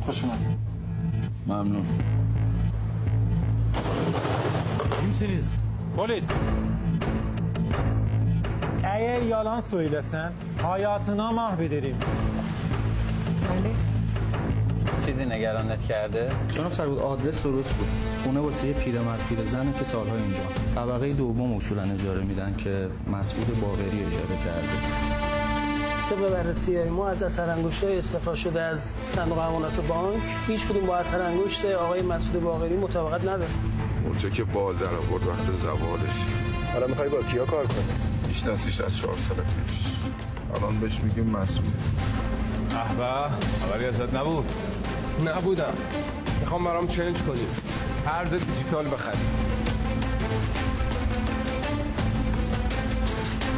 خوش اومد. Memnun. Kimsiniz? Polis. Eğer yalan söylesen hayatına mahvederim. بله. چیزی نگرانت کرده؟ جناب سربود آدرس درست بود. خونه واسه یه پیرمرد پیرزنه که سالها اینجا. طبقه دوم اصولا اجاره میدن که مسعود باقری اجاره کرده. طبق بررسی ما از اثر انگشت‌های استخراج شده از صندوق امانات بانک هیچ کدوم با اثر انگشت آقای مسعود باقری مطابقت نداره. مرچه که بال در آورد وقت زوالش. حالا میخوای با کیا کار کنی؟ میشناسیش از 4 سال پیش. الان بهش میگیم مسئول. احبه خبری ازت نبود؟ نبودم. میخوام برام چنج کنی. ارز دیجیتال بخری.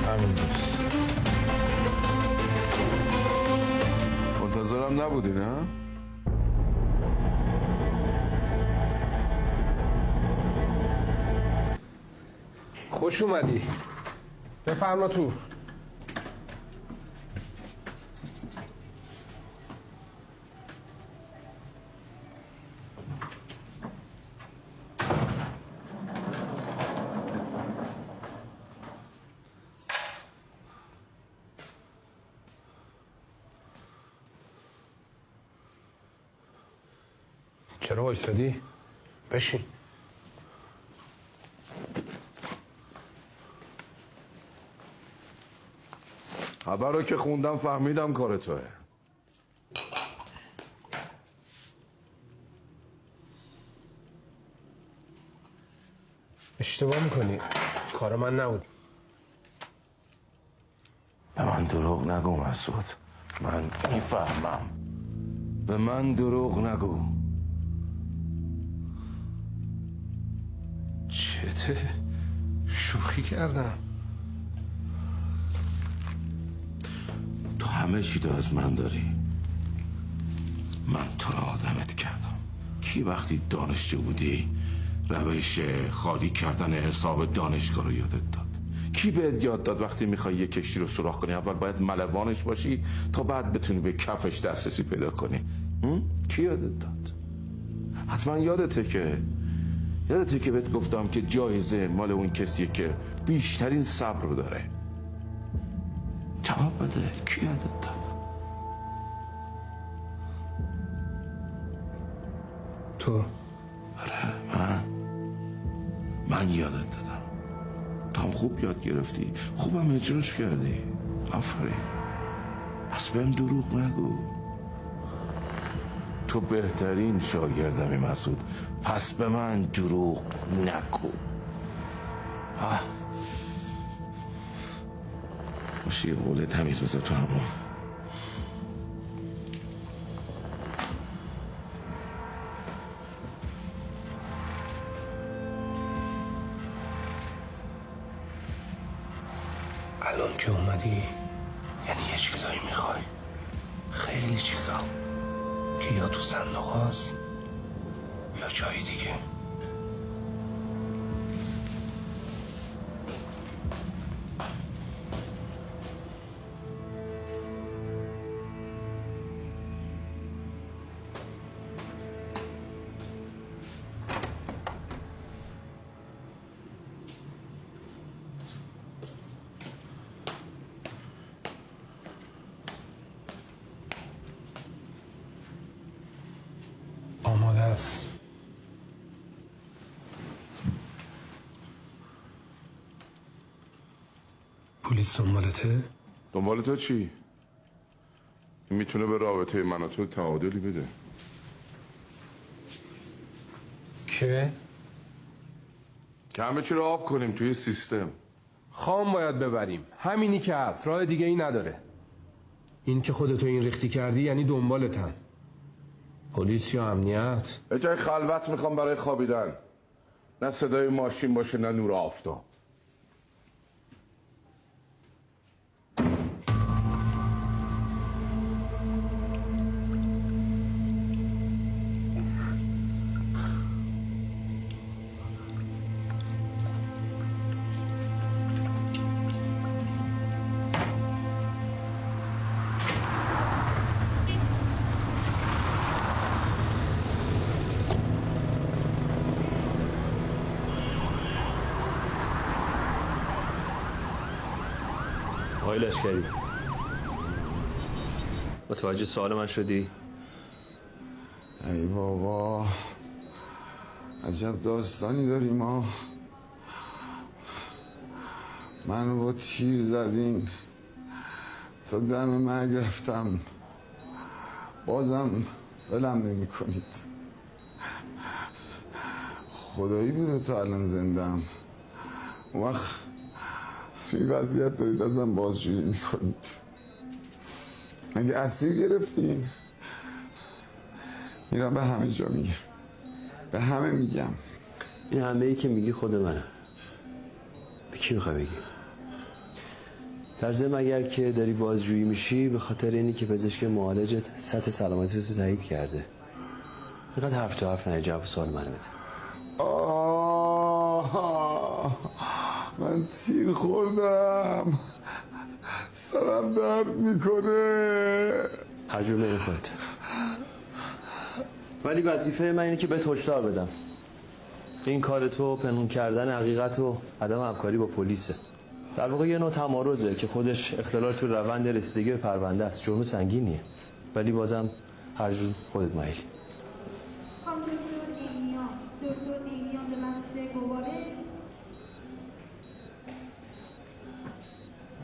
همین دوست. منتظرم نبودی نه؟ خوش اومدی. بفرما تو. چرا وایسادی؟ بشین. خبر رو که خوندم فهمیدم کار توه. اشتباه میکنی. کار من نبود. به من دروغ نگو مسعود. من میفهمم. به من دروغ نگو. چته؟ شوخی کردم. تو همه چی تو از من داری. من تو را آدمت کردم. کی وقتی دانشجو بودی روش خالی کردن حساب دانشگاه رو یادت داد؟ کی بهت یاد داد وقتی میخوای یه کشتی رو سوراخ کنی اول باید ملوانش باشی تا بعد بتونی به کفش دسترسی پیدا کنی؟ کی یادت داد؟ حتما یادته که بهت گفتم که جایزه مال اون کسیه که بیشترین صبر رو داره. جواب بده. کی یادت داد؟ تو. آره من یادت دادم. تو هم خوب یاد گرفتی. خوبم اجراش کردی. آفرین. پس بهم دروغ نگو. تو بهترین شاگردمی مسعود. پس به من دروغ نگو. باشی یه قول تمیز بذار تو همون. الان که اومدی یعنی یه چیزایی میخوای. خیلی چیزا که یا تو صندوق هست یا جایی دیگه. آماده است. پلیس دنبالته؟ دنبال تو چی؟ این میتونه به رابطه من و تو تعادلی بده. که؟ همه چی رو آب کنیم توی سیستم. خام باید ببریم. همینی که هست. راه دیگه ای نداره. این که خودتو این ریختی کردی یعنی دنبالتن. پلیس یا امنیت؟ یه جای خلوت میخوام برای خوابیدن. نه صدای ماشین باشه نه نور آفتاب. آقای لشکری، متوجه سوال من شدی؟ ای بابا، عجب داستانی داریم ما. منو با تیر زدین، تا دم مرگ رفتم، بازم ولم نمی کنید. خدایی بوده تا الان زندم. اون وقت توی وضعیت دارید ازم بازجویی میکنید. مگه اسیر گرفتین؟ میرم به همه جا میگم، به همه میگم. این همه ای که میگی خود منم. به کی میخوای بگی؟ در ضمن اگر که داری بازجویی میشی به خاطر اینی که پزشک معالجت سطح سلامتی رو تایید کرده. اینقدر حرف تو حرف نه، جواب سوال منو بده. من تیر خوردم، سرم درد میکنه. هر جور میره خودت. ولی وظیفه من اینه که بهت هشدار بدم. این کار تو پنهون کردن حقیقت و عدم همکاری با پلیسه. در واقع یه نوع تمارضه که خودش اختلال تو روند رسیدگی به پرونده است. جرم سنگینیه. ولی بازم هر جور خودت مایلی.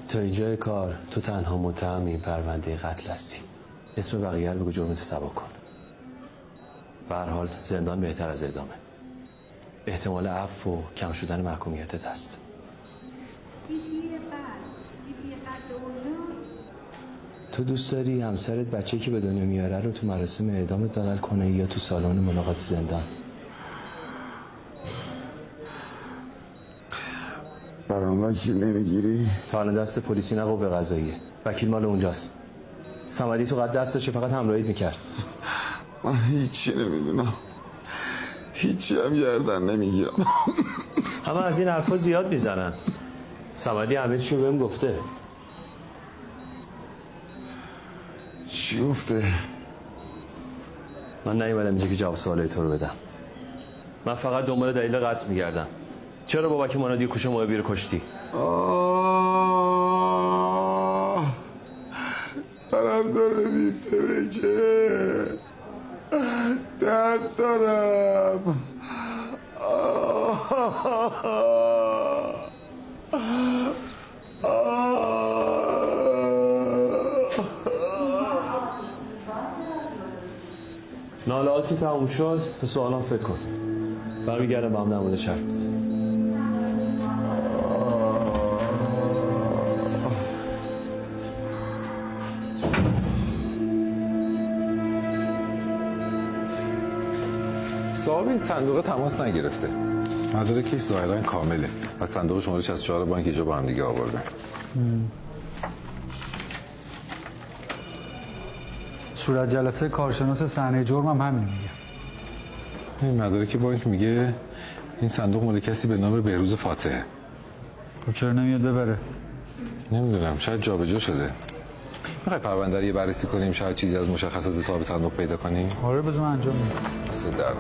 تا اینجای کار تو تنها متهم این پرونده قتل هستی. اسم بقیه رو بگو جرمت سبک کن. به هر حال زندان بهتر از اعدامه. احتمال عفو و کم شدن محکومیتت هست. تو دوست داری همسرت بچه که به دنیا میاره رو تو مراسم اعدامت بغل کنه یا تو سالن ملاقات زندان؟ برام وکیل نمیگیری؟ تا الان دست پلیسی نه قوه قضاییه. وکیل مال اونجاست. صمدی تو قد دستش فقط همراهیت میکرد. من هیچی نمیدونم، هیچی هم گردن نمیگیرم. همه از این حرفا زیاد میزنن. صمدی همه چی رو بهم گفته. چی گفته؟ من نیومدم اینجا که جواب سوالای تو رو بدم. من فقط دنبال دلیل قتل میگردم. چرا بابک منادی کوش محبی رو کشتی؟ سرم داره میترکه، درد دارم. نالهات که تموم شد به سوالام فکر کن. برمیگردم با هم در موردش حرف میزنیم. صاحب این صندوق تماس نگرفته. مدارکش ظاهرا کامله. از صندوق شماره 64 بانک اینجا با هم دیگه آوردن. صورت جلسه کارشناس صحنه جرم هم همین میگه. این مدارک بانک میگه این صندوق مال کسی به نام بهروز فاتحه. خب چرا نمیاد ببره؟ نمیدونم، شاید جابجا شده. میخوای پرونده رو یه بررسی کنیم، شاید چیزی از مشخصات صاحب صندوق پیدا کنیم؟ آره بذار من انجام میدم. دست در نکنه.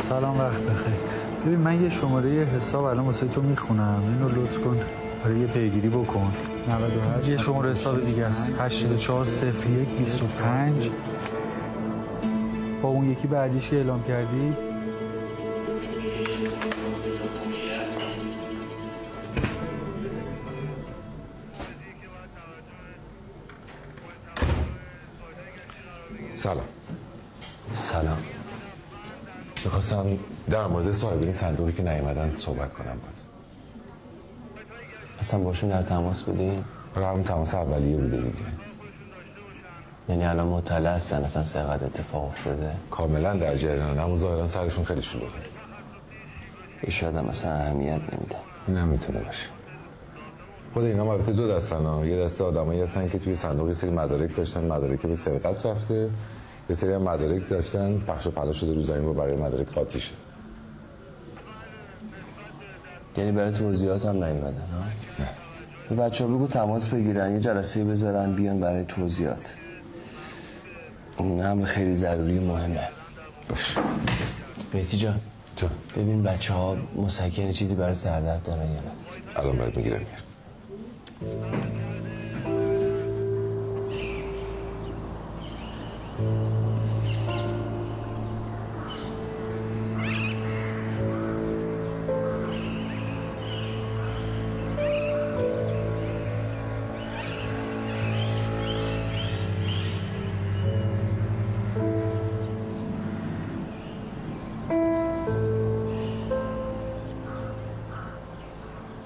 سلام، وقت بخیر. ببین من یه شماره حساب الان واسه تو میخونم، اینو لطف کن برای یه پیگیری بکن. 98 یه شماره حساب دیگه است 840125 با اون یکی بعدیش که اعلام کردی. سلام. سلام. میخواستم در مورد صاحبین صندوقی که نیومدن صحبت کنم باید. اصلا باشون در تماس بودی؟ همون تماس اولیه بوده دیگه. یعنی الان مطلع هستن اصلا سرقت اتفاق افتاده؟ کاملا در جریانن، اما ظاهرا سرشون خیلی شلوغه. شاید هم اصلا اهمیت نمیده. این هم میتونه باشه. خود اینا البته دو دستن ها. یه دسته آدمایی هستن که توی صندوق یه سری مدارک داشتن، مدارک به سرقت رفته. یه سری هم مدارک داشتن پخش و پلا شده رو زمین و برای مدارک قاطی شد. یعنی برای توضیحات هم نیومدن ها؟ نه. به بچه ها بگو تماس بگیرن یه جلسه بذارن بیان برای توضیحات. این امر خیلی ضروری مهمه. بیتی جان ببین بچه ها مسکن چیزی برای سردرد دارن یا نه؟ الان باید میگیرم میرم.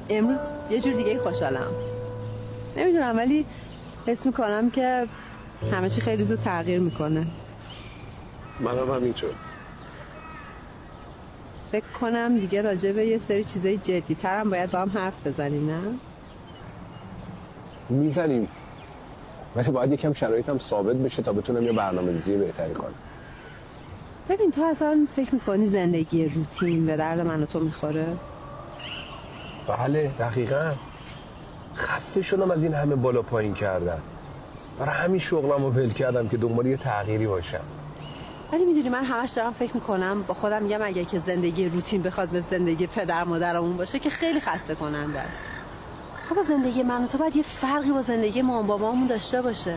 امروز یه جور دیگه خوشحالم. نمیدونم ولی حس میکنم که همه چی خیلی زود تغییر میکنه. منم همینطور. فکر کنم دیگه راجع به یه سری چیزای جدی ترم باید با هم حرف بزنیم نه؟ میزنیم ولی باید یکم شرایطم ثابت بشه تا بتونم یه برنامه‌ریزی بهتری کنم. ببین تو اصلا فکر میکنی زندگی روتین به درد من و تو میخوره؟ بله دقیقاً. خسته شدم از این همه بالا پایین کردن. برای همین شغلم رو ول کردم که دنبال یه تغییری باشم. ولی میدونی من همش دارم فکر میکنم با خودم میگم اگه که زندگی روتین بخواد به زندگی پدر مادرمون باشه که خیلی خسته کننده است. بابا زندگی من و تو باید یه فرقی با زندگی مامان بابامون داشته باشه.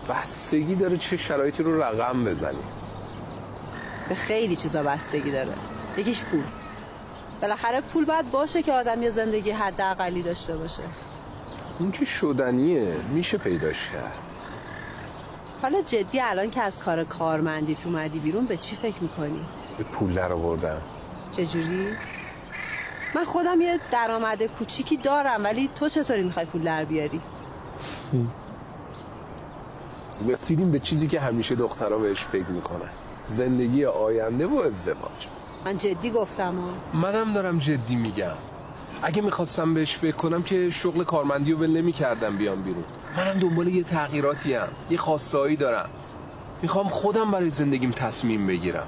بستگی داره چه شرایطی رو رقم بزنی. به خیلی چیزا بستگی داره. یکیش پول. بالاخره پول باید باشه که آدم یه زندگی حداقلی داشته باشه. این که شدنیه میشه پیداش کرد. حالا جدی الان که از کار کارمندی تو اومدی بیرون به چی فکر میکنی؟ به پول در آوردن. چجوری؟ من خودم یه درآمد کوچیکی دارم ولی تو چطوری میخوای پول در بیاری؟ رسیدیم به چیزی که همیشه دخترها بهش فکر میکنن. زندگی آینده و ازدواج. من جدی گفتم منم دارم جدی میگم. اگه میخواستم بهش فکر کنم که شغل کارمندی رو ول نمی‌کردم بیام بیرون. منم دنبال یه تغییراتی ام. یه خواسته‌ای دارم. میخوام خودم برای زندگیم تصمیم بگیرم.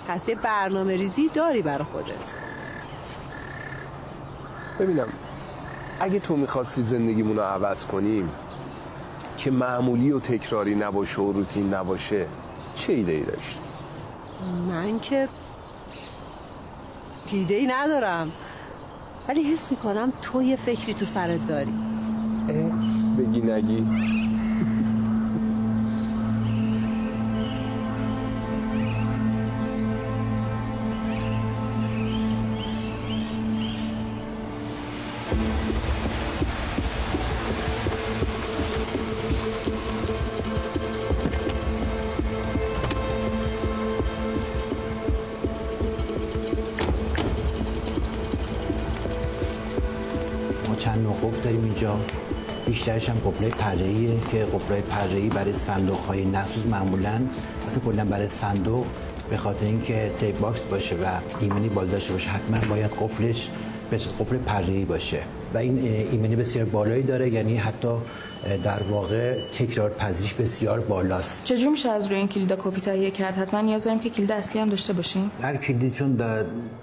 پس یه برنامه ریزی داری برای خودت؟ ببینم اگه تو میخواستی زندگیمون رو عوض کنیم که معمولی و تکراری نباشه و روتین نباشه چه ایده‌ای داشتی؟ من که ایده‌ای ندارم ولی حس میکنم تو یه فکری تو سرت داری. بگی نگی. چند نوع قفل داریم اینجا، بیشترش هم قفل‌های پره‌ایه که قفل‌های پره‌ای برای صندوق‌های نسوز معمولاً اصلا کلاً برای صندوق به خاطر اینکه سیف باکس باشه و ایمنی بالا داشته باشه حتما باید قفلش به قفل پره‌ای باشه و این ایمنی بسیار بالایی داره، یعنی حتی در واقع تکرار پذیریش بسیار بالاست. چجوری میشه از روی این کلید کپی تهیه کرد؟ حتما نیاز داریم که کلید اصلی هم داشته باشیم. هر کلیدی چون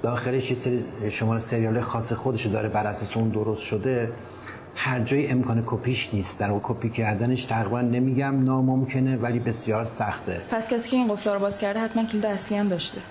داخلش یه سری شماره سریال خاص خودشو داره بر اساس اون درست شده، هر جای امکان کپیش نیست. در واقع کپی کردنش تقریبا نمیگم ناممکنه ولی بسیار سخته. پس کسی که این قفل رو باز کرده حتما کلید اصلی هم داشته.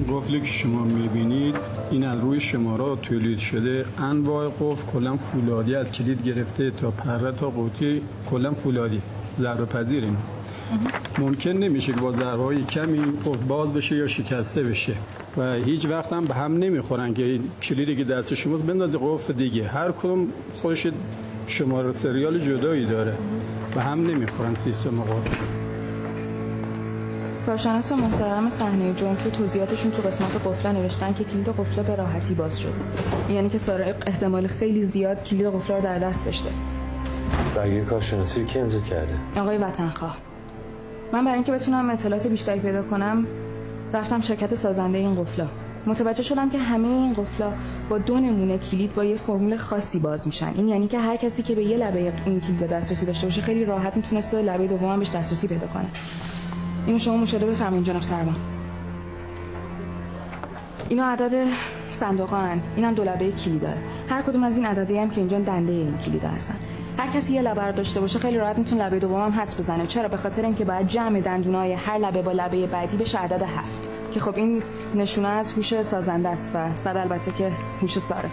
قفلی که شما میبینید این از روی شماره تولید شده. انواع قفل کلا فولادی از کلید گرفته تا پره تا قوطی کلا فولادی ضربه پذیریم. ممکن نمیشه که با ضربه های کمی قفل باز بشه یا شکسته بشه و هیچ وقت هم به هم نمیخورن که کلیدی که دست شماست بندازه قفل دیگه. هر کدوم خودش شماره سریال جدایی داره و هم نمیخورن سیستم قفل. کارشناس محترم صحنه جرم تو توضیحاتشون تو قسمت قفله نوشتن که کلید قفله به راحتی باز شده. یعنی که سارق احتمال خیلی زیاد کلید قفله رو در دست داشته. برگه کارشناسی رو کی امضا کرده؟ آقای وطنخواه. من برای اینکه بتونم اطلاعات بیشتری پیدا کنم رفتم شرکت سازنده این قفلا. متوجه شدم که همه این قفلا با 2 نمونه کلید با یه فرمول خاصی باز میشن. این یعنی که هر کسی که به یه لبه این کلید دسترسی داشته باشه خیلی راحت میتونسته لبه دوم هم بهش دسترسی پیدا کنه. اینو شما مشاهده بفرمایید جناب سروان. اینا عدد صندوقان، اینم 2 لبه کلیده. هر کدوم از این عددی هم که اینجا دنده این کلیدا هستن. هر کسی یه لبه رو داشته باشه خیلی راحت میتونه لبه دوم هم حدس بزنه. چرا؟ به خاطر اینکه باید جمع دندونای هر لبه با لبه بعدی بشه عدد 7 که خب این نشونه از هوش سازنده است و صد البته که هوش سارق.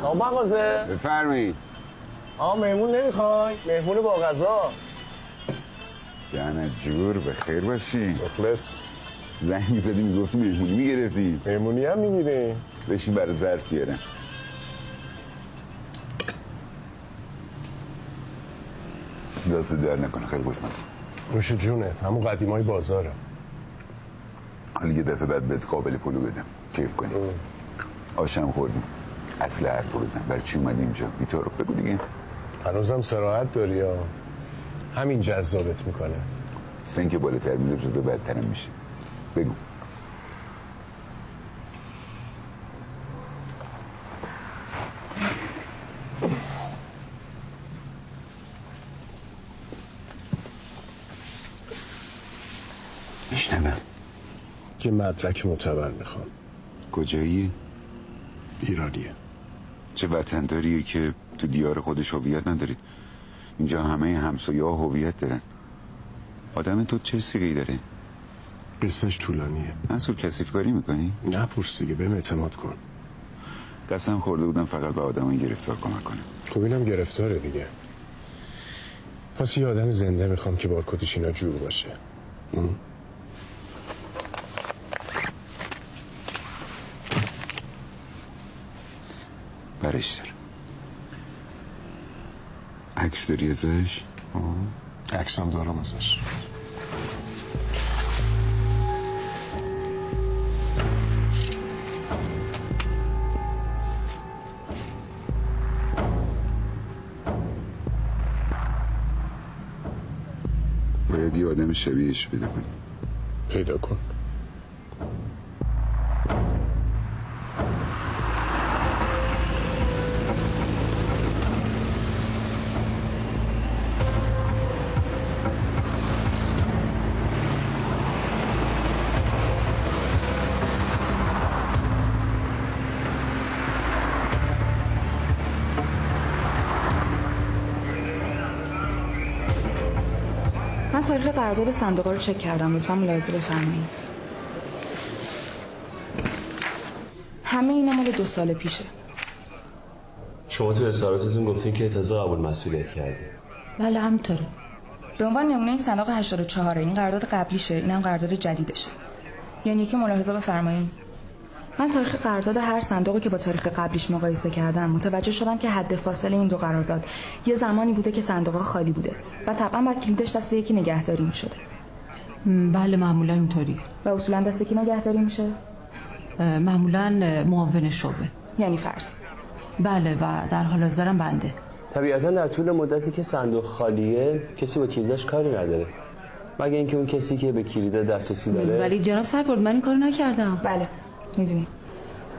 صاحب مغازه بفرمایید. مهمون نمیخوای؟ مهمون با غذا. جان جور بخیر باشی. مخلص. زنگ میزدی میگفتی مهمونی میگرفتی. مهمونی هم میگیری. بشین برای ظرف بیارم. دست در نکنه، خیلی خوشمزه. نوش جونه، همون قدیمای بازاره. حالا یه دفعه بعد بهت قابل پلو بدم کیف کنی. آشم خوردیم. اصل حرفو بزن. برای چی اومدی اینجا؟ بی‌طرف بگو دیگه. هنوزم صراحت داری یا همین جذابت میکنه؟ سن که بالاتر میره زود و بدترم میشه. بگو. میشنوم. که مدرک معتبر میخوام. کجایی؟ ایرانیه. چه وطنداریه که تو دیار خودش هویت ندارید. اینجا همه همسایه‌ها هویت دارن. آدم تو چه سیغی داره؟ قصهش طولانیه. مسئول کثیف کاری میکنی؟ نپرس دیگه، بهم اعتماد کن. قسم خورده بودم فقط به آدمای گرفتار کمک کنم. خب اینم گرفتاره دیگه. پس یه آدم زنده میخوام که بارکدش اینا جور باشه. برش دارم. عکس داری ازش؟ عکس هم دارم ازش. باید یه آدم شبیهش پیدا کنی. پیدا کن. من تاریخ قرارداد صندوق رو چک کردم، لطفا ملاحظه بفرمایید. همه اینا مال 2 سال پیشه. شما تو اظهاراتتون گفتین که تازه قبول مسئولیت کردی. بله همینطوره. به عنوان نمونه این صندوق 84 این قرارداد قبلیشه، اینم قرارداد جدیدشه. یعنی که ملاحظه بفرمایید. من تاریخ قرارداد هر صندوقی که با تاریخ قبلیش مقایسه کردم متوجه شدم که حد فاصله این 2 قرارداد یه زمانی بوده که صندوق‌ها خالی بوده و طبعا بعد کلیدش دست یکی نگهداری می‌شده. بله معمولا اینطوریه. و اصولا دست کی نگهداری میشه؟ معمولا معاون شعبه. یعنی فرض. بله و در حال حاضرم بنده. طبیعتا در طول مدتی که صندوق خالیه کسی با کلیدش کاری نداره، مگه اینکه اون کسی که به کلید دسترسی داره. ولی جناب سرپرد من این کارو نکردم. بله میدونی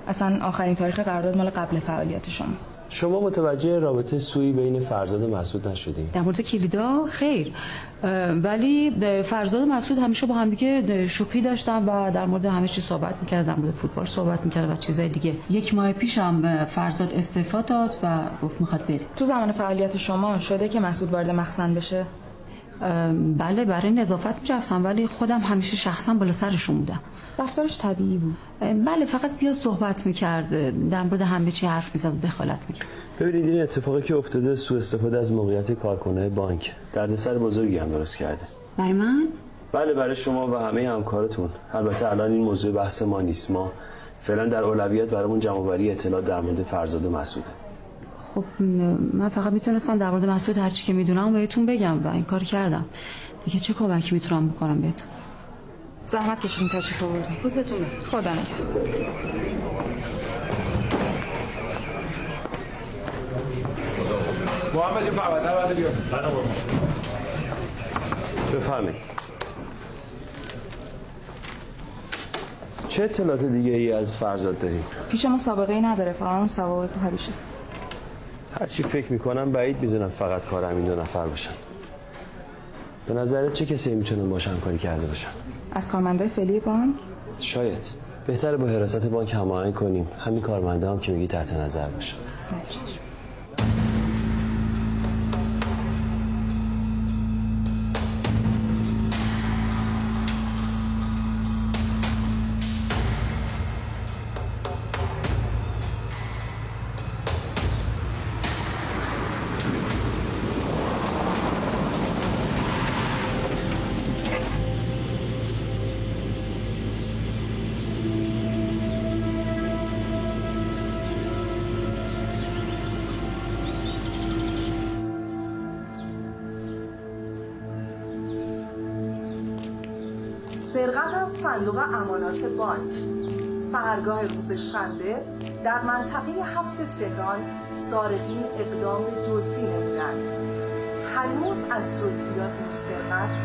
اصلا آخرین تاریخ قرارداد مال قبل فعالیت شماست. شما متوجه رابطه سوئی بین فرزاد و مسعود نشدین؟ در مورد کلیدا خیر، ولی فرزاد و مسعود همیشه با همدیگه شوخی داشتن و در مورد همه چی صحبت می‌کردن، در مورد فوتبال صحبت می‌کردن و چیزای دیگه. 1 ماه پیشم فرزاد استعفا داد و گفت می‌خواد بره. تو زمان فعالیت شما شده که مسعود وارد مخزن بشه؟ بله برای نظافت میرفتم، ولی خودم همیشه شخصا بالا سرشون بودم. رفتارش طبیعی بود؟ بله، فقط زیاد صحبت میکرد، در مورد همه چی حرف میزد و دخالت میکرد. ببینید این اتفاقی که افتاده سوء استفاده از موقعیت کارکنه بانک دردسر بزرگی هم درست کرده. برای من؟ بله برای شما و همه همکارتون. البته الان این موضوع بحث ما نیست، ما فعلا در اولویت برامون جمع‌آوری اطلاعات در مورد فرزاد مسعوده. خب من فقط میتونستم در مورد مسعود هرچی که میدونم بهتون بگم و این کار کردم. دیگه چه کمکی میتونم بکنم بهتون؟ زحمت کشیدین تشریف آوردین. روزتون بخیر. خدا نگهدار. محمد این پرونده رو بده بیار. بفرمایید. چه اطلاعات دیگه ای از فرزاد داریم؟ پیش ما سابقه ای نداره، فقط اون سوابق هریشه. هرچی فکر میکنم بعید میدونم فقط کار همین 2 نفر باشن. به نظرت چه کسی میتونن باش همکاری کرده باشن؟ از کارمندای فعلی بانک؟ شاید. بهتره با حراست بانک هماهنگ کنیم. همین کارمنده هم که میگی تحت نظر باشن. سرقت از صندوق امانات بانک سحرگاه روز شنبه در منطقه 7 تهران سارقین اقدام به دزدی نمودند. هنوز از جزئیات این سرقت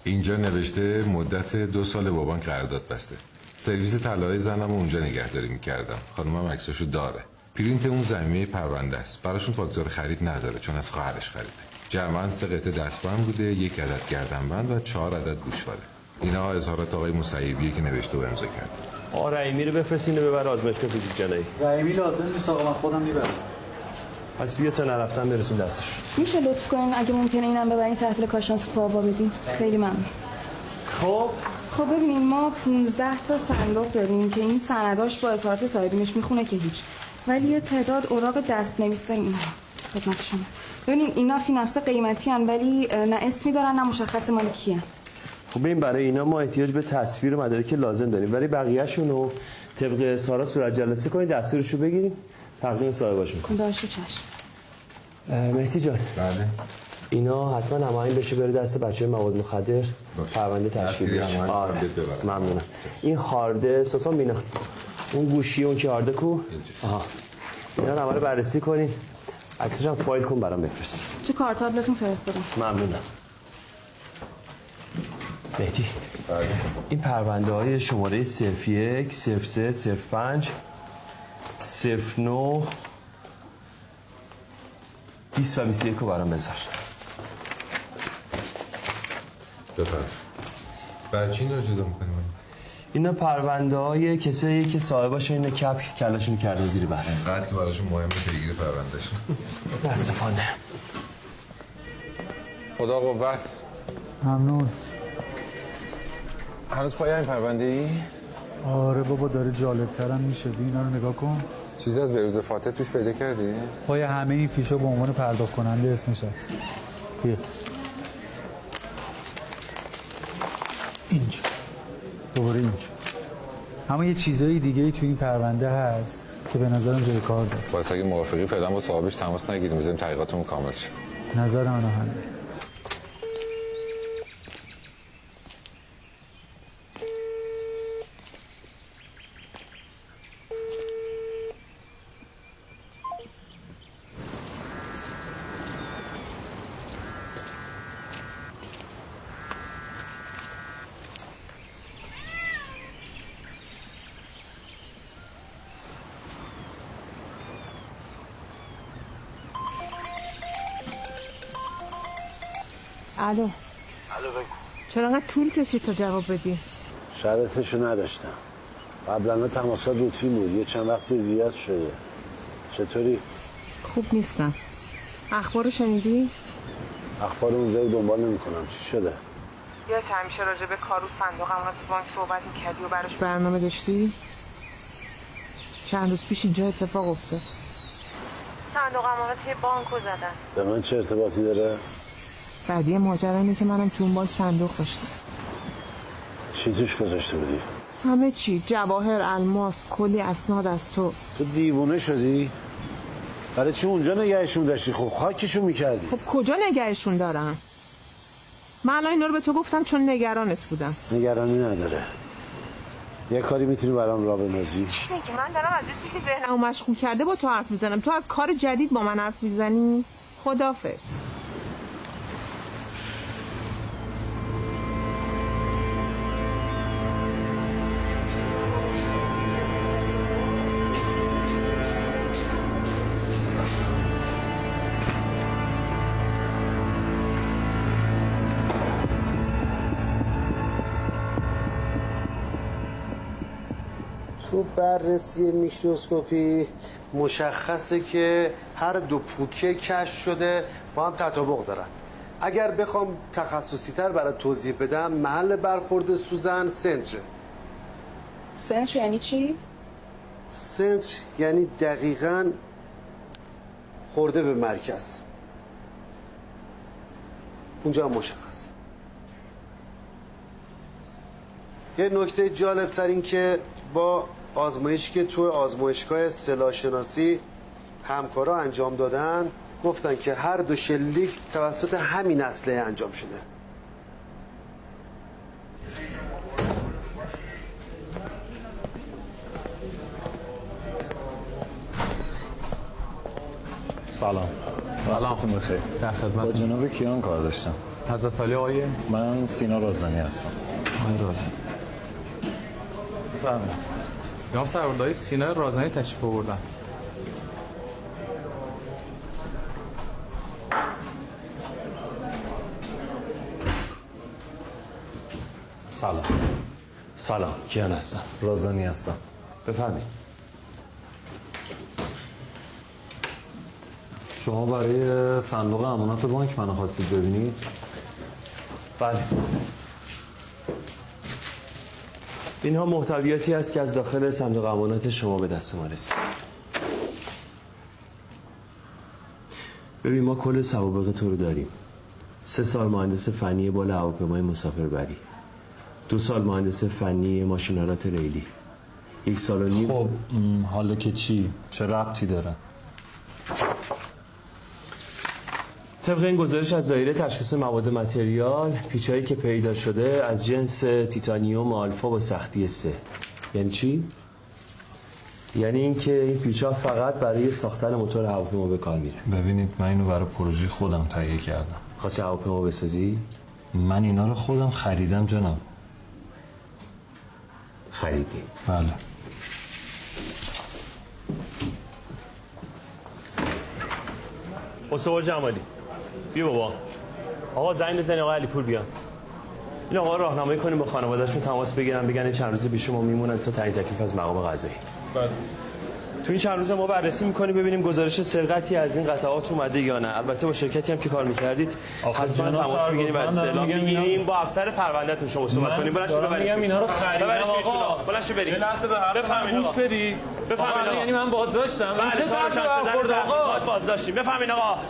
اینجا نوشته مدت 2 سال با بانک قرارداد بسته. سرویس طلاهای زنم اونجا نگهداری میکردم. خانمم عکساشو داره. پرینت اون زمینه پرونده است. براشون فاکتور خرید نداره چون از خواهرش خریده. جمعاً 3 قطعه دستبند بوده، 1 عدد گردنبند و 4 عدد گوشواره. اینا اظهارات آقای مسیبیه که نوشته و امضا کرده. آقا رحیمی رو بفرستین و ببر آزمایشگاه فیزیک جنایی. رحیمی لازم نیست آقا، من خودم میبرم. پس بیا تا نرفتن برسون دستش. میشه لطف کنین اگه ممکنه اینم ببرین تحویل کارشناس فاوا بدین؟ خیلی ممنون. خب ببینین ما 15 تا صندوق داریم که این سنداش با اظهارات صاحبینش میخونه که هیچ، ولی یه تعداد اوراق دست‌نویس داریم. اینا خدمت شما ببینین، اینا فی نفس قیمتی ان ولی نه اسمی دارن نه مشخص مال کیه. خب ببین برای اینا ما احتیاج به تصویر و مدارکی لازم داریم، ولی بقیه‌شون رو طبق اظهارات صورت جلسه کنید، دستورشو بگیریم تقدیم صاحباشون کنید. باشه چشم. مهدی جان. بله. اینا حتما هماهنگ بشه بره دست بچه‌های مواد مخدر پرونده تشکیل بشه. ممنونم. این هارده سلطان مینا، اون گوشی اون که هارده کو؟ آها. اینا همه رو بررسی کنین، عکسش هم فایل کن برام بفرست. تو کارتابلتون فرستادم. ممنونم. مهدی این پرونده های شماره 01 03 05 09 20 و 21 رو برام بذار. بفرم. برای چی اینو جدا میکنیم؟ اینا پرونده های کسایی که صاحباش این کپ کلاشون کرده زیر بر. اینقدر که براشون مهمه پیگیری پروندهش. متاسفانه. خدا قوت. ممنون. هنوز پای این پرونده ای؟ آره بابا داره جالب‌تر هم میشه. اینا رو نگاه کن. چیزی از بروز فاتح توش پیدا کردی؟ پای همه این فیشا به عنوان پرداخت کننده اسمش هست. بیا. اینجا. دوباره اینجا. اما یه چیزای دیگه تو این پرونده هست که به نظرم جای کار داره. واسه اگه موافقی فعلا با صاحبش تماس نگیریم، بزنیم تحقیقاتمون کامل شه. نظر من همینه. الو. چرا انقدر طول کشید تا جواب بدی؟ شرطشو نداشتم. قبلا تماسا روتین بود، یه چند وقتی زیاد شده. چطوری؟ خوب نیستم. اخبارو شنیدی؟ اخبار اونجایی دنبال نمی‌کنم. چی شده؟ یا همیشه راجع به کارو صندوق امانات بانک صحبت می‌کردی و براش برنامه داشتی؟ چند روز پیش اینجا اتفاق افتاد. صندوق امانات بانکو زدن. به من چه ارتباطی داره؟ بعدی ماجرا اینه که منم تو اون بانک صندوق داشتم. چی توش گذاشته بودی؟ همه چی، جواهر، الماس، کلی اسناد از تو. تو دیوونه شدی؟ برای چی اونجا نگهشون داشتی؟ خب خاکشون میکردی. خب کجا نگهشون دارم؟ من الان اینا رو به تو گفتم چون نگرانت بودم. نگرانی نداره. یه کاری میتونی برام راه بندازی؟ چی میگی؟ من دارم از چیزی که ذهنمو مشغول کرده با تو حرف میزنم. تو از کار جدید با من حرف میزنی؟ خدافظ. تو بررسی میکروسکوپی مشخصه که هر دو پوکه کشف شده با هم تطابق دارن. اگر بخوام تخصصی تر برای توضیح بدم، محل برخورد سوزن سنتره. سنتر یعنی چی؟ سنتر یعنی دقیقاً خورده به مرکز. اونجا هم مشخصه. یه نکته جالب تر این که با آزمایشی که تو آزمایشگاه سلاح‌شناسی همکارا انجام دادن، گفتن که هر دو شلیک توسط همین اسلحه انجام شده. سلام. سلام بخیر. در خدمت. با جناب کیان کار داشتم. حضرت علی آقای؟ من سینا رازمی هستم. آقای رازمی. بفرمایید. جناب سرورداری سینا رازمی تشریف آوردن. سلام کیان هستم. رازمی هستم. بفرمایید. شما برای صندوق امانات بانک منو خواستید ببینید؟ بله. اینها محتویاتی است که از داخل صندوق امانات شما به دست ما رسید. ببین ما کل سوابق تو رو داریم. 3 سال مهندس فنی بال هواپیمای مسافربری، 2 سال مهندس فنی ماشینالات ریلی، 1 سال و نیم. خب حالا که چی؟ چه ربطی داره؟ طبق این گزارش از دایره تشخیص مواد متریال، پیچایی که پیدا شده از جنس تیتانیوم آلفا با سختی 3. یعنی چی؟ یعنی اینکه این پیچا فقط برای ساختن موتور هواپیما به کار میره. ببینید من اینو برای پروژه خودم تهیه کردم. خواستی هواپیما بسازی؟ من اینا رو خودم خریدم جناب. خریدی؟ بله. استوار جمالی بیا بابا. آقا زنگ بزنی آقا علیپور بیان. این آقا راهنمایی کنیم با خانواده‌شون تماس بگیرن، بگن چند روزه پیش ما میمونن تا تعیین تکلیف از مقام قضایی. بله. تو این چند روزه ما بررسی می‌کنیم ببینیم گزارش سرقتی از این قطعات اومده یا نه. البته با شرکتی هم که کار می‌کردید حتما تماس بگیریم و استعلام می‌گیریم با افسر پروندهتون شما صحبت کنیم. بلند شو ببرید. اینا رو خریدم آقا. بلند شو برید. یه لحظه به حرفم گوش بدید. بفهمید یعنی من بازداشتم. چه طرز برخورد آقا؟ بازداشتیم. بفهمید آقا.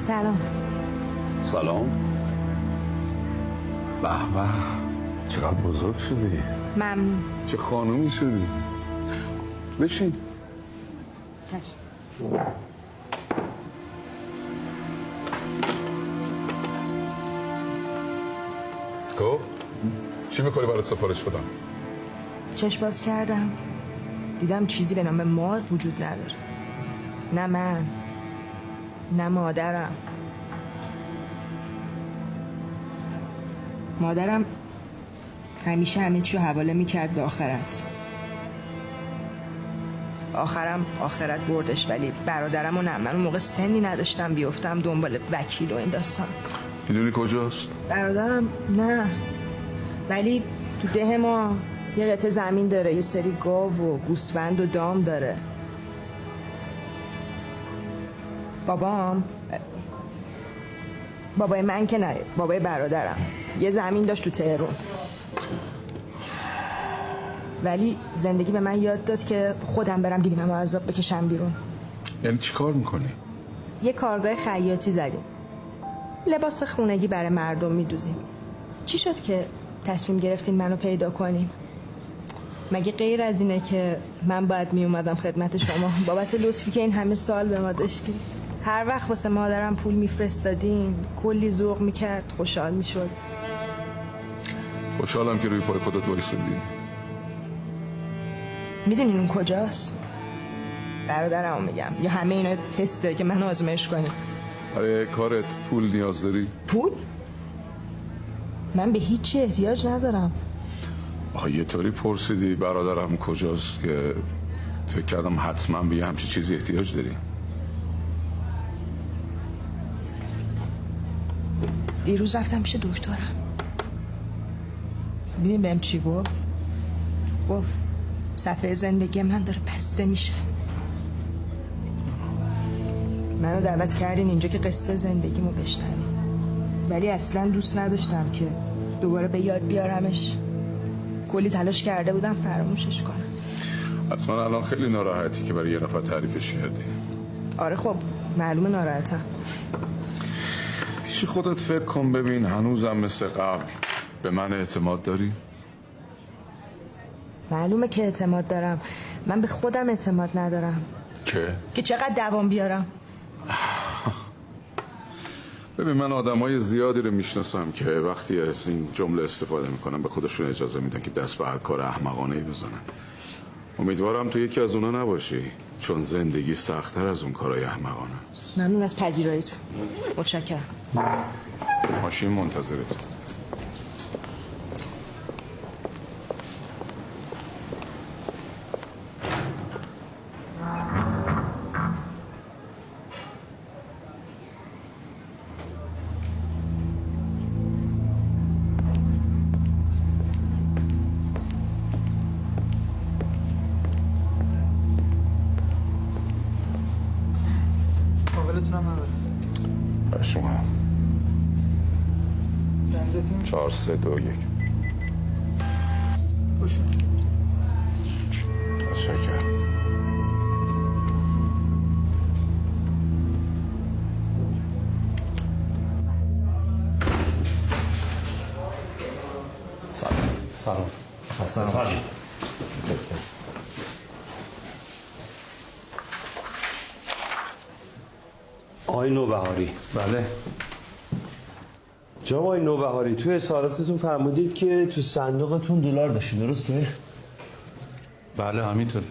سلام. سلام. به به، چقدر بزرگ شدی. ممنون. چه خانومی شدی. بشین. چشم. خب چی میخوری برات سفارش بدم؟ چشم باز کردم دیدم چیزی به نام ماد وجود نداره. نه من نه مادرم. مادرم همیشه همه چی رو حواله میکرد به آخرت. آخرت بردش، ولی برادرم و نه. من اون موقع سنی نداشتم بیفتم دنبال وکیل و این داستان. میدونی کجاست؟ برادرم نه، ولی تو ده ما یه قطعه زمین داره، یه سری گاو و گوسفند و دام داره. بابای من که نه، بابای برادرم یه زمین داشت تو تهران. ولی زندگی به من یاد داد که خودم برم گلیمم و عذاب بکشم بیرون. یعنی چی کار میکنی؟ یه کارگاه خیاطی زدیم، لباس خونگی برای مردم میدوزیم. چی شد که تصمیم گرفتین منو پیدا کنین؟ مگه غیر از اینه که من باید میومدم خدمت شما بابت لطفی که این همه سال به ما داشتین؟ هر وقت واسه مادرم پول میفرستادین کلی ذوق میکرد، خوشحال میشد. خوشحالم که روی پای خودت وایسادی. میدونین اون کجاست؟ برادرمو میگم، یا همه اینا تسته که من آزمایش کنیم؟ برای کارت پول نیاز داری؟ پول؟ من به هیچی احتیاج ندارم. آها، یه طوری پرسیدی برادرم کجاست که فکر کردم حتما به یه همچی چیزی احتیاج داری. دیروز رفتم پیش دکترم، دیدیم بهم چی گفت؟ گفت صفحه زندگی من داره بسته میشه. منو دعوت کردین اینجا که قصه زندگیمو بشنوین، ولی اصلا دوست نداشتم که دوباره به یاد بیارمش. کلی تلاش کرده بودم فراموشش کنم. حتما الان خیلی ناراحتی که برای یه نفر تعریفش کردی. آره خب معلومه ناراحتم. پیش خودت فکر کن ببین هنوزم مثل قبل به من اعتماد داری؟ معلومه که اعتماد دارم. من به خودم اعتماد ندارم که چقدر دوام بیارم. ببین من آدمای زیادی رو میشناسم که وقتی از این جمله استفاده میکنن به خودشون اجازه میدن که دست به هر کار احمقانه‌ای بزنن. امیدوارم تو یکی از اونا نباشی، چون زندگی سخت‌تر از اون کارهای احمقانه است. ممنون از پذیراییتون. متشکرم. ماشین منتظرت. قابلتون هم نداره. شما رمزتون 4 3 2 1. خوشون. تشکر. سلام. سلام. آقای نوبهاری. بله. جناب آقای نوبهاری، تو اظهاراتتون فرمودید که تو صندوقتون دلار داشتید، درسته؟ بله همینطور.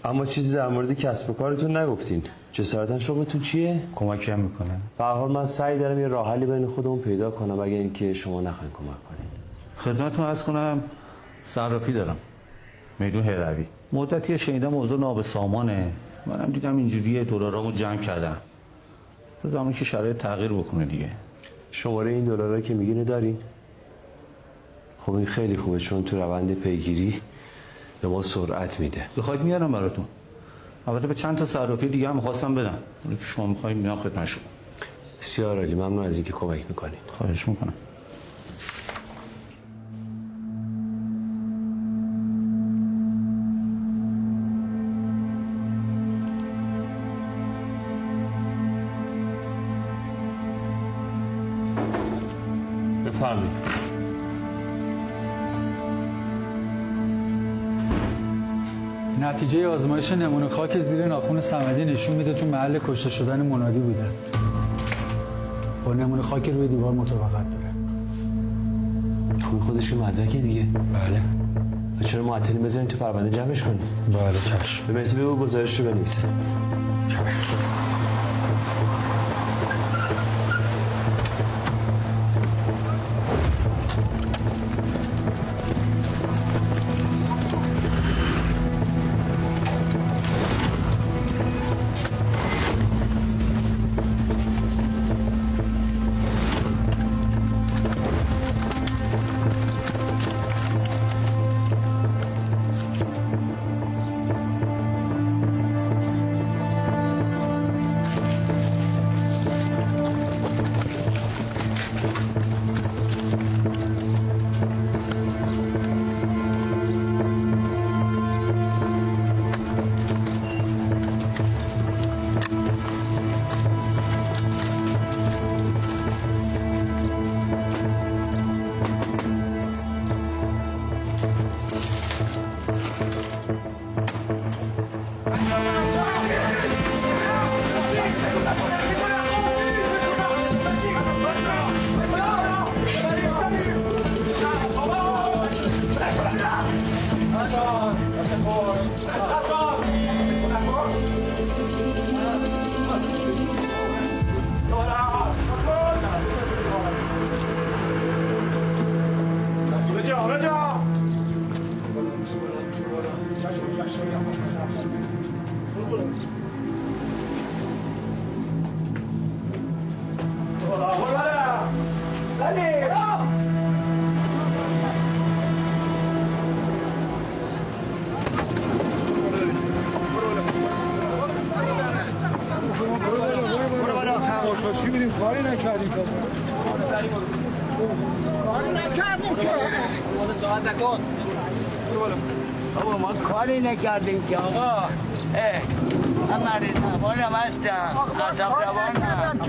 اما چیزی در مورد کسب و کارتون نگفتین. جسارتا شغلتون چیه؟ کمکی هم میکنم. به هر حال من سعی دارم یه راه حلی بین خودمون پیدا کنم اگه اینکه شما نخواین کمک کنین. خدمتتون عرض کنم صرافی دارم. میدون هروی. مدتی شنیدم موضوع ناب سامانه. منم دیدم اینجوریه دلارامو جمع کردم. تا زمانی که شرایط تغییر بکنه دیگه. شماره این دلارا که میگین دارین؟ خب این خیلی خوبه، چون تو روند پیگیری به ما سرعت میده. بخواید میارم براتون. البته به چند تا صرافی دیگه هم خواستم بدم. ولی که شما میخواید میام خدمت شما. بسیار عالی، ممنون از اینکه کمک میکنین. خواهش میکنم. بفرمایید. نتیجه آزمایش نمونه خاک زیر ناخن صمدی نشون میده تو محل کشته شدن منادی بوده. با نمونه خاک روی دیوار مطابقت داره. خوبی خودش که مدرکه دیگه. بله. و چرا معطلی بزنید تو پرونده جمعش کنی؟ بله چشم. به مهدی بگو گزارش رو بنویسه. چشم. ما کاری نکردیم که آقا من مریضم حالم هستم عذاب روانم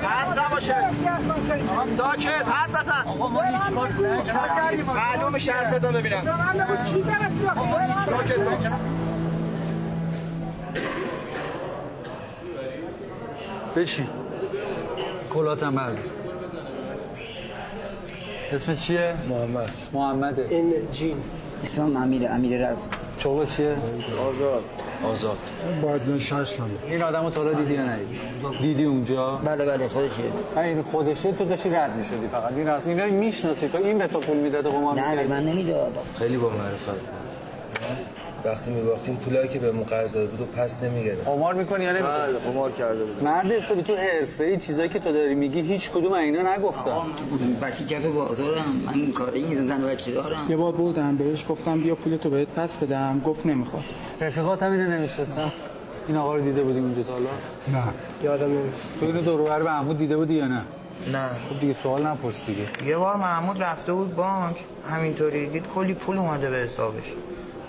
حرف نباشه ساکت حرف نزن آقا ما هیچ کار نکردیم معلوم میشه حرف بزن ببینم ساکت باش بشین کلاتم برد. اسمت چیه؟ محمده. این جین اسمم امیر رفت. شغل چیه؟ آزاد. بازنشستم. این آدمو تا حالا دیدی یا ندیدی؟ دیدی اونجا؟ بله خودشه. این خودشه تو داشتی رد می‌شدی فقط. این راست اینا میشناسی تو این به تو پول میداد قمار می‌کرد؟ نه من نمیدادم. خیلی با معرفت. وقتی می‌باختیم پولایی که بهمون قرض داده بود و پس نمی‌گرفت. قمار می‌کنی یا نمی‌کنی؟ بله قمار کرده بود. مرد حسابی تو حرفه‌ای چیزایی که تو داری میگی هیچ کدوم اینا نگفتم. بچه کف بازارم من کاری زندان بچه دارم. یه بار بردم بهش گفتم بیا پولتو بهت پس بدم گفت نمیخواد. رفیقات هم اینو نمی‌شناسن. این آقا رو دیده بودی اونجا تا حالا؟ نه یادم نمیاد. تو اینو دور و بر محمود دیده بودی یا نه؟ نه. خب دیگه سوال نپرس دیگه. یه بار محمود رفته بود بانک همینطوری دید کلی پول اومده به حسابش.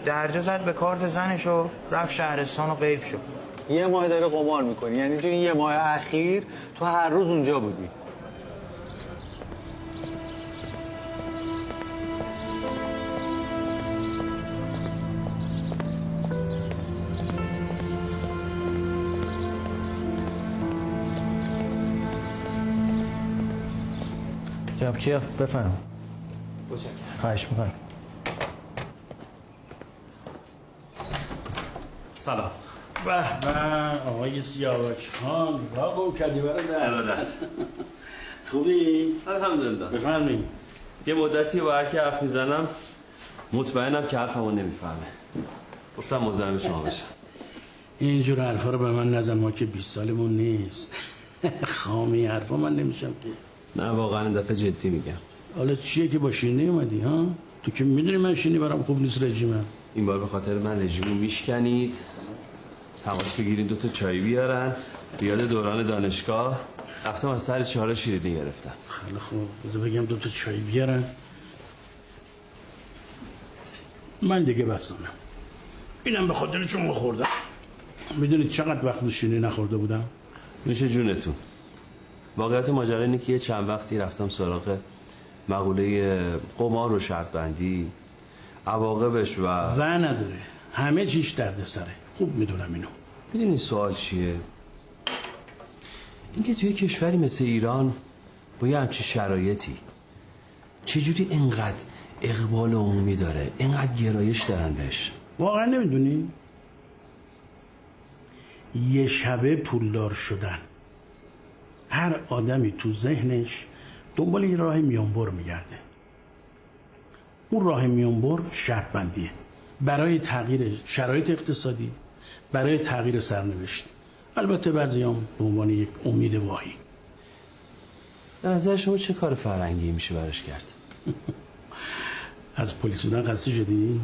درجا زد به کارت زنش و رفت شهرستان و غیب شد. یه ماه داره قمار میکنی، یعنی تو این یه ماه اخیر تو هر روز اونجا بودی. جناب کیا بفرم. خواهش میکنم. سلام. به آقای سیاوش خان واقعا کردی برادر. خوبی؟ الحمدلله. بفرمایید. یه مدتی با هر کی حرف میزنم مطمئنم که حرفمو نمیفهمه. گفتم مزاحم شما بشم. اینجور حرفا رو به من نزن، ما که 20 سالمون نیست. خامی حرفا من نمیشم که. نه واقعا این دفعه جدی میگم. حالا چیه که با شینی اومدی ها؟ تو که میدونی من شینی برام خوب نیست رژیمم. این بار به خاطر من رژیمو میشکنید. تماس بگیرین 2 تا چای بیارن. بیاد دوران دانشگاه رفتم از سر 4 شیرینی گرفتم. خیلی خوب. بذار بگم 2 تا چای بیارن. من دیگه بسنم. اینم به خاطر چون خوردم. میدونید چقدر وقت شیرینی نخورده بودم؟ میشه جونتون. واقعیت ماجرا اینه که یه چند وقتی رفتم سراغ مقوله قمار و شرط بندی، عواقبش و نداره، همه چیش دردسره. خوب میدونم اینو. میدونی سوال چیه؟ اینکه توی کشوری مثل ایران با یه همچین شرایطی چجوری اینقدر اقبال عمومی داره، اینقدر گرایش دارن بهش؟ واقعا نمیدونی؟ یه شبه پولدار شدن، هر آدمی تو ذهنش دنبال یه راه میانبر میگرده. اون راه میانبر شرط بندیه، برای تغییر شرایط اقتصادی، برای تغییر سرنوشت. البته بعضیام به عنوان یک امید واهی. به نظر شما چه کار فرهنگی میشه براش کرد؟ از پلیس بودن خسته شدی؟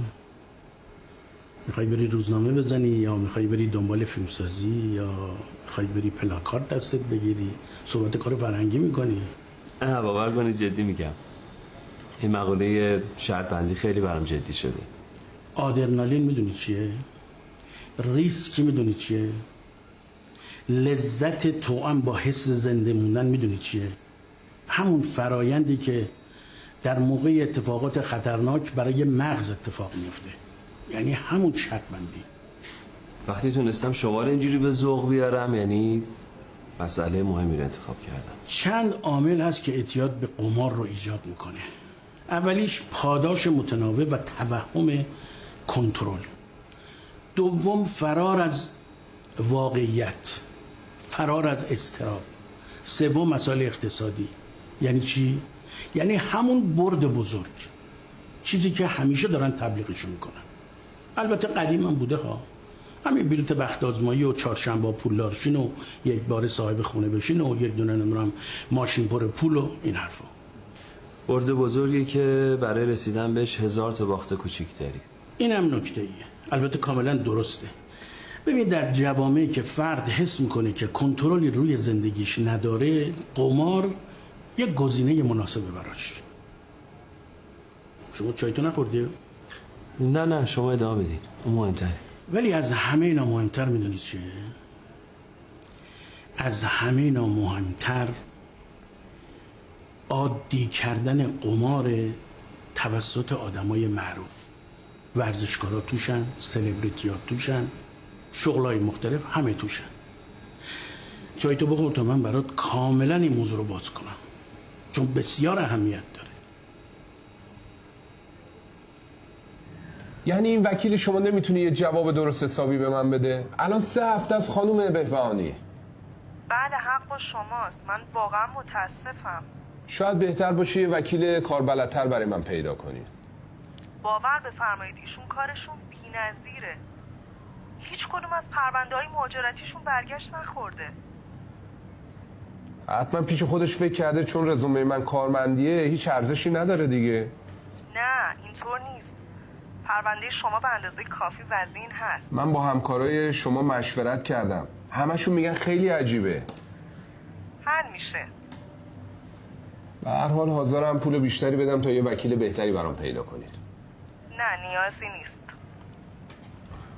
میخوای بری روزنامه بزنی یا میخوای بری دنبال فیلمسازی یا میخوای بری پلاکارد دستت بگیری؟ صحبت کار فرهنگی میکنی؟ نه باور کنی جدی میگم. این مقوله شرط بندی خیلی برام جدی شده. آدرنالین میدونی چیه؟ ریسک میدونی چیه؟ لذت توأم با حس زنده موندن میدونی چیه؟ همون فرایندی که در موقع اتفاقات خطرناک برای مغز اتفاق میفته، یعنی همون شرط بندی. وقتی تونستم شما رو اینجوری به ذوق بیارم یعنی مسئله مهمی رو انتخاب کردم. چند عامل هست که اعتیاد به قمار رو ایجاد میکنه. اولیش پاداش متناوب و توهم کنترل. دوم فرار از واقعیت، فرار از اضطراب. سوم مسائل اقتصادی. یعنی چی؟ یعنی همون برد بزرگ، چیزی که همیشه دارن تبلیغش میکنن. البته قدیم هم بوده ها، همین بلیت بخت آزمایی و چهارشنبه پولدارشین و یک بار صاحب خونه بشین و یک دونه نمیدونم ماشین پر پول و این حرفا. برد بزرگی که برای رسیدن بهش 1000 تا باخت کوچیک داری. اینم نکته ایه، البته کاملا درسته. ببین در جوامعی که فرد حس میکنه که کنترلی روی زندگیش نداره، قمار یک گزینه مناسبه براش. شما چایتو نخوردی؟ نه شما ادامه بدین، اون مهمتره. ولی از همه اینا مهمتر میدونید چیه؟ از همه اینا مهمتر عادی کردن قمار توسط آدمای معروف. ورزشکارا توشن، سلبریتی ها توشن، شغلای مختلف همه توشن. چایتو بخور تا من برات کاملا این موضوع رو باز کنم، چون بسیار اهمیت داره. یعنی این وکیل شما نمیتونه یه جواب درست حسابی به من بده؟ الان 3 هفته از خانم بهبهانی. بعد حق شماست، من واقعا متاسفم. شاید بهتر باشه یه وکیل کاربلدتر برای من پیدا کنید. باور بفرمایید ایشون کارشون بی‌نظیره. هیچ کدوم از پرونده‌های مهاجرتیشون برگشت نخورده. حتما پیش خودش فکر کرده چون رزومه من کارمندیه هیچ ارزشی نداره دیگه. نه اینطور نیست. پرونده شما به اندازه کافی وزین هست. من با همکارای شما مشورت کردم، همشون میگن خیلی عجیبه. حل میشه. به هر حال حاضرم پول بیشتری بدم تا یه وکیل بهتری برام پیدا کنید. نه نیازی نیست.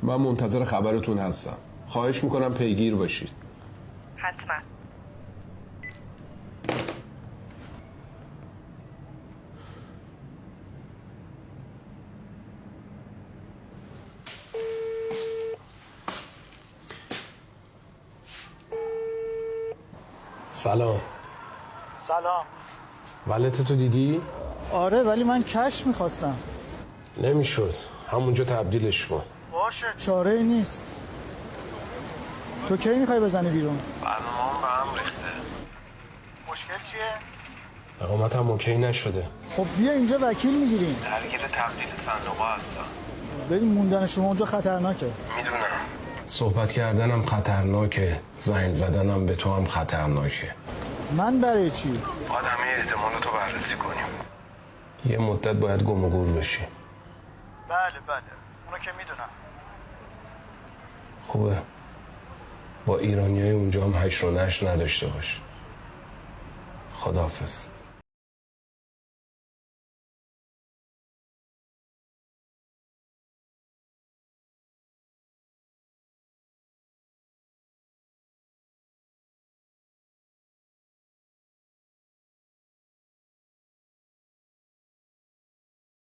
من منتظر خبرتون هستم. خواهش میکنم پیگیر باشید. حتما. سلام. سلام. ولتتو دیدی؟ آره ولی من کش میخواستم. نمیشد، همونجا تبدیلش کن. باشه چاره ای نیست. تو کی میخوای بزنی بیرون؟ برنامه‌ام به هم ریخته. مشکل چیه؟ اقامتم اوکی نشده. خب بیا اینجا وکیل میگیریم. درگیر تبدیل صندوق‌ها هستم. ببین موندن شما اونجا خطرناکه. میدونم. صحبت کردنم خطرناکه، زنگ زدنم به تو هم خطرناکه. من برای چی؟ باید همه احتمالاتو بررسی کنیم. یه مدت باید گم و گور بشی. بله اونو که میدونم. خوبه با ایرانیای اونجا هم هش و نش نداشته باش. خداحافظ.